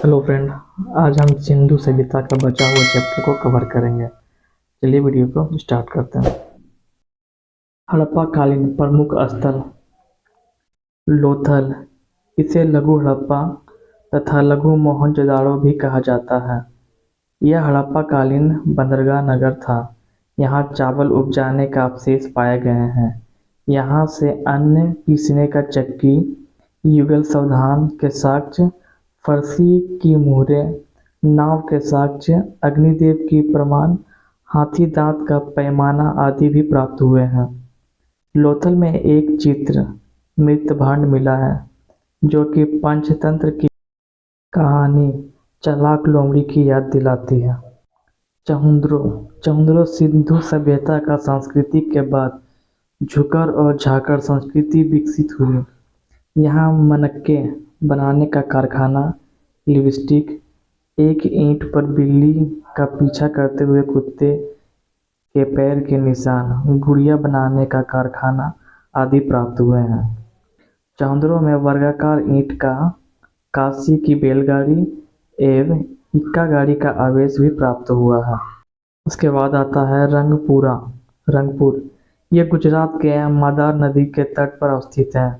Hello friend. आज हम सिंधु सभ्यता का बचा हुआ चैप्टर को कवर करेंगे। चलिए वीडियो को स्टार्ट करते हैं। हड़प्पा कालीन प्रमुख स्थल लोथल, इसे लघु हड़प्पा तथा लघु मोहनजोदाड़ो भी कहा जाता है। यह हड़प्पा कालीन बंदरगाह नगर था। यहाँ चावल उपजाने का अवशेष पाए गए हैं। यहाँ से अन्न पीसने का चक्की, युगल सावधान के साक्ष्य, फरसी की मुहरें, नाव के साक्ष्य, अग्निदेव की प्रमाण, हाथी दांत का पैमाना आदि भी प्राप्त हुए हैं। लोथल में एक चित्र मृतभांड मिला है जो कि पंचतंत्र की कहानी चालाक लोमड़ी की याद दिलाती है। चहुंदरो सिंधु सभ्यता का संस्कृति के बाद झुकर और झाकर संस्कृति विकसित हुई। यहाँ मनक्के बनाने का कारखाना, लिपस्टिक, एक ईंट पर बिल्ली का पीछा करते हुए कुत्ते के पैर के निशान, गुड़िया बनाने का कारखाना आदि प्राप्त हुए हैं। चहुंदरों में वर्गाकार ईंट का, काशी की बैलगाड़ी एवं इक्का गाड़ी का अवशेष भी प्राप्त हुआ है। उसके बाद आता है रंगपुर। ये गुजरात के मादार नदी के तट पर स्थित है।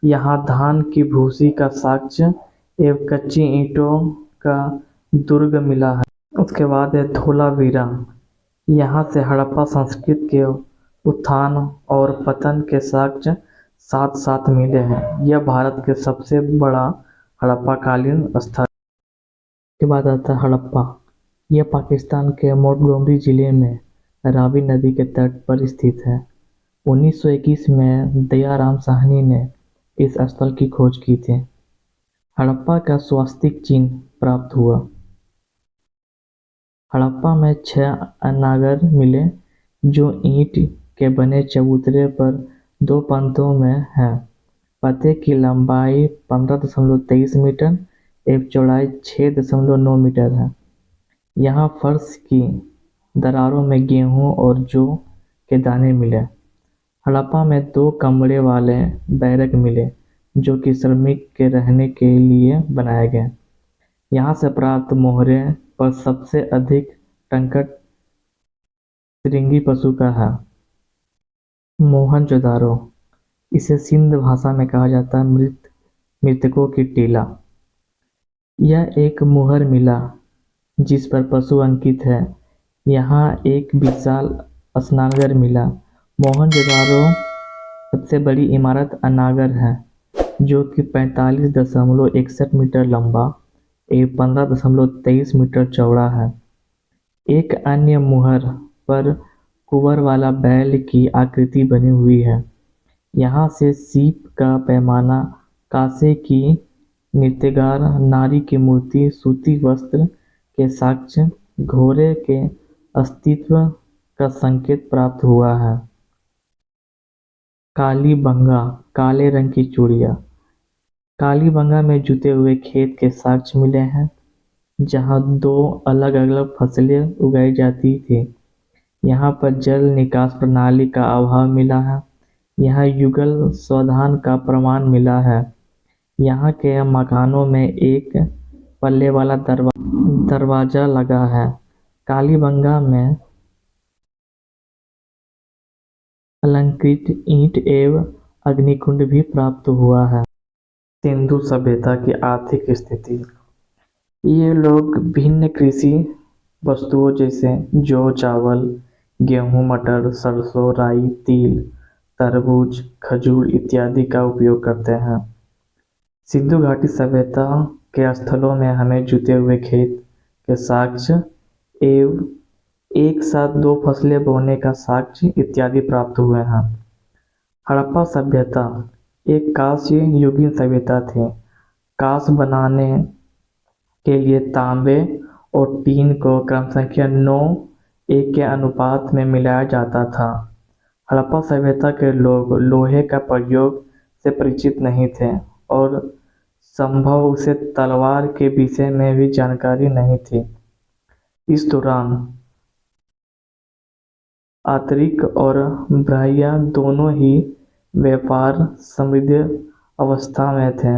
यहाँ धान की भूसी का साक्ष्य एवं कच्ची ईंटों का दुर्ग मिला है। उसके बाद है धोलावीरा। यहाँ से हड़प्पा संस्कृति के उत्थान और पतन के साक्ष्य साथ साथ मिले हैं। यह भारत के सबसे बड़ा हड़प्पाकालीन स्थल। के बाद आता है हड़प्पा। यह पाकिस्तान के मोंटगोमरी जिले में रावी नदी के तट पर स्थित है। 1921 में दयाराम साहनी ने इस स्थल की खोज की थी। हड़प्पा का स्वास्तिक चिन्ह प्राप्त हुआ। हड़प्पा में 6 अनागर मिले जो ईंट के बने चबूतरे पर 2 पंक्तियों में है। पते की लंबाई 15.23 मीटर एवं चौड़ाई 6.9 मीटर है। यहाँ फर्श की दरारों में गेहूं और जौ के दाने मिले। हड़प्पा में 2 कमरे वाले बैरक मिले जो कि श्रमिक के रहने के लिए बनाए गए। यहाँ से प्राप्त मोहरें पर सबसे अधिक टंकट श्रृंगी पशु का है। मोहनजोदाड़ो, इसे सिंध भाषा में कहा जाता है मृतकों की टीला। यह एक मुहर मिला जिस पर पशु अंकित है। यहाँ एक विशाल स्नानघर मिला। मोहनजोदाड़ो सबसे बड़ी इमारत अनागर है जो कि 45.61 मीटर लंबा एवं 15.23 मीटर चौड़ा है। एक अन्य मुहर पर कुंवर वाला बैल की आकृति बनी हुई है। यहाँ से सीप का पैमाना, कांसे की नृत्यगार, नारी की मूर्ति, सूती वस्त्र के साक्ष्य, घोड़े के अस्तित्व का संकेत प्राप्त हुआ है। कालीबंगा, काले रंग की चूड़ियाँ। कालीबंगा में जुते हुए खेत के साक्ष्य मिले हैं जहाँ 2 अलग अलग फसलें उगाई जाती थी। यहाँ पर जल निकास प्रणाली का अभाव मिला है। यहाँ युगल सावधान का प्रमाण मिला है। यहाँ के मकानों में एक पल्ले वाला दरवाजा लगा है। कालीबंगा में अलंकृत ईंट एवं अग्निकुंड भी प्राप्त हुआ है। सिंधु सभ्यता की आर्थिक स्थिति। ये लोग भिन्न कृषि वस्तुओं जैसे जौ, चावल, गेहूं, मटर, सरसों, राई, तिल, तरबूज, खजूर इत्यादि का उपयोग करते हैं। सिंधु घाटी सभ्यता के स्थलों में हमें जुते हुए खेत के साक्ष्य एवं एक साथ 2 फसलें बोने का साक्ष्य इत्यादि प्राप्त हुए हैं। हड़प्पा सभ्यता एक कांस्य युगीन सभ्यता थी। कांस्य बनाने के लिए तांबे और टीन को क्रमसंख्या 9:1 के अनुपात में मिलाया जाता था। हड़प्पा सभ्यता के लोग लोहे का प्रयोग से परिचित नहीं थे और संभव उसे तलवार के विषय में भी जानकारी नहीं थी। इस दौरान आंतरिक और बाह्य दोनों ही व्यापार समृद्ध अवस्था में थे।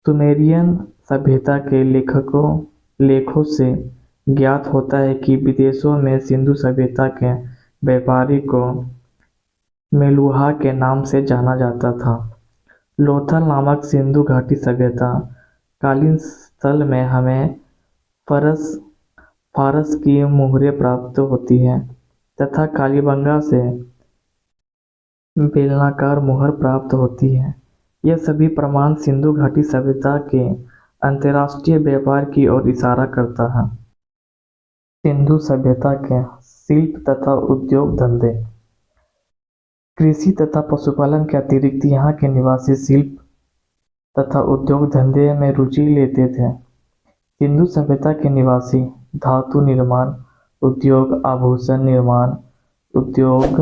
सुमेरियन सभ्यता के लेखों से ज्ञात होता है कि विदेशों में सिंधु सभ्यता के व्यापारी को मेलुहा के नाम से जाना जाता था। लोथल नामक सिंधु घाटी सभ्यता कालीन स्थल में हमें फारस की मुहरें प्राप्त होती हैं तथा कालीबंगा से बेलनाकार मुहर प्राप्त होती है। यह सभी प्रमाण सिंधु घाटी सभ्यता के अंतर्राष्ट्रीय व्यापार की ओर इशारा करता है। सिंधु सभ्यता के शिल्प तथा उद्योग धंधे। कृषि तथा पशुपालन के अतिरिक्त यहाँ के निवासी शिल्प तथा उद्योग धंधे में रुचि लेते थे। सिंधु सभ्यता के निवासी धातु निर्माण उद्योग, आभूषण निर्माण उद्योग,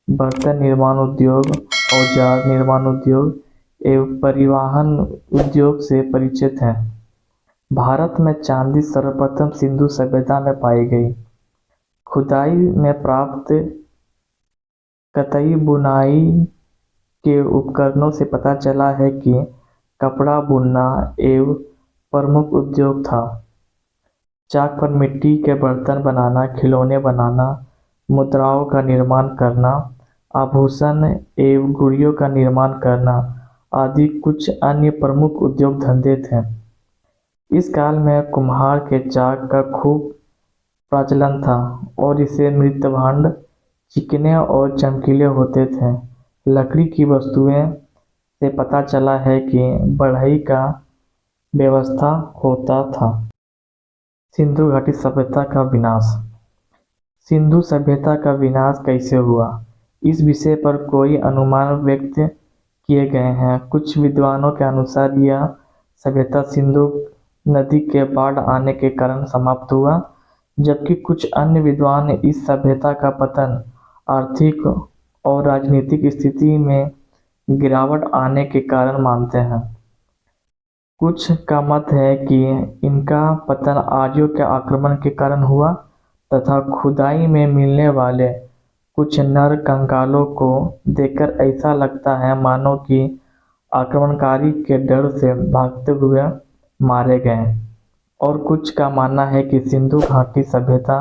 बर्तन निर्माण उद्योग, औजार निर्माण उद्योग एवं परिवहन उद्योग से परिचित हैं। भारत में चांदी सर्वप्रथम सिंधु सभ्यता में पाई गई। खुदाई में प्राप्त कतई बुनाई के उपकरणों से पता चला है कि कपड़ा बुनना एवं प्रमुख उद्योग था। चाक पर मिट्टी के बर्तन बनाना, खिलौने बनाना, मुद्राओं का निर्माण करना, आभूषण एवं गुड़ियों का निर्माण करना आदि कुछ अन्य प्रमुख उद्योग धंधे थे। इस काल में कुम्हार के चाक का खूब प्रचलन था और इसे मृत भांड चिकने और चमकीले होते थे। लकड़ी की वस्तुएं से पता चला है कि बढ़ई का व्यवस्था होता था। सिंधु घाटी सभ्यता का विनाश। सिंधु सभ्यता का विनाश कैसे हुआ, इस विषय पर कोई अनुमान व्यक्त किए गए हैं। कुछ विद्वानों के अनुसार यह सभ्यता सिंधु नदी के बाढ़ आने के कारण समाप्त हुआ, जबकि कुछ अन्य विद्वान इस सभ्यता का पतन आर्थिक और राजनीतिक स्थिति में गिरावट आने के कारण मानते हैं। कुछ का मत है कि इनका पतन आर्यों के आक्रमण के कारण हुआ तथा खुदाई में मिलने वाले कुछ नर कंकालों को देखकर ऐसा लगता है मानो कि आक्रमणकारी के डर से भागते हुए मारे गए। और कुछ का मानना है कि सिंधु घाटी सभ्यता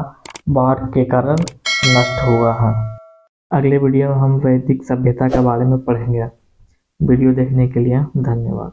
बाढ़ के कारण नष्ट हुआ है। अगले वीडियो में हम वैदिक सभ्यता के बारे में पढ़ेंगे। वीडियो देखने के लिए धन्यवाद।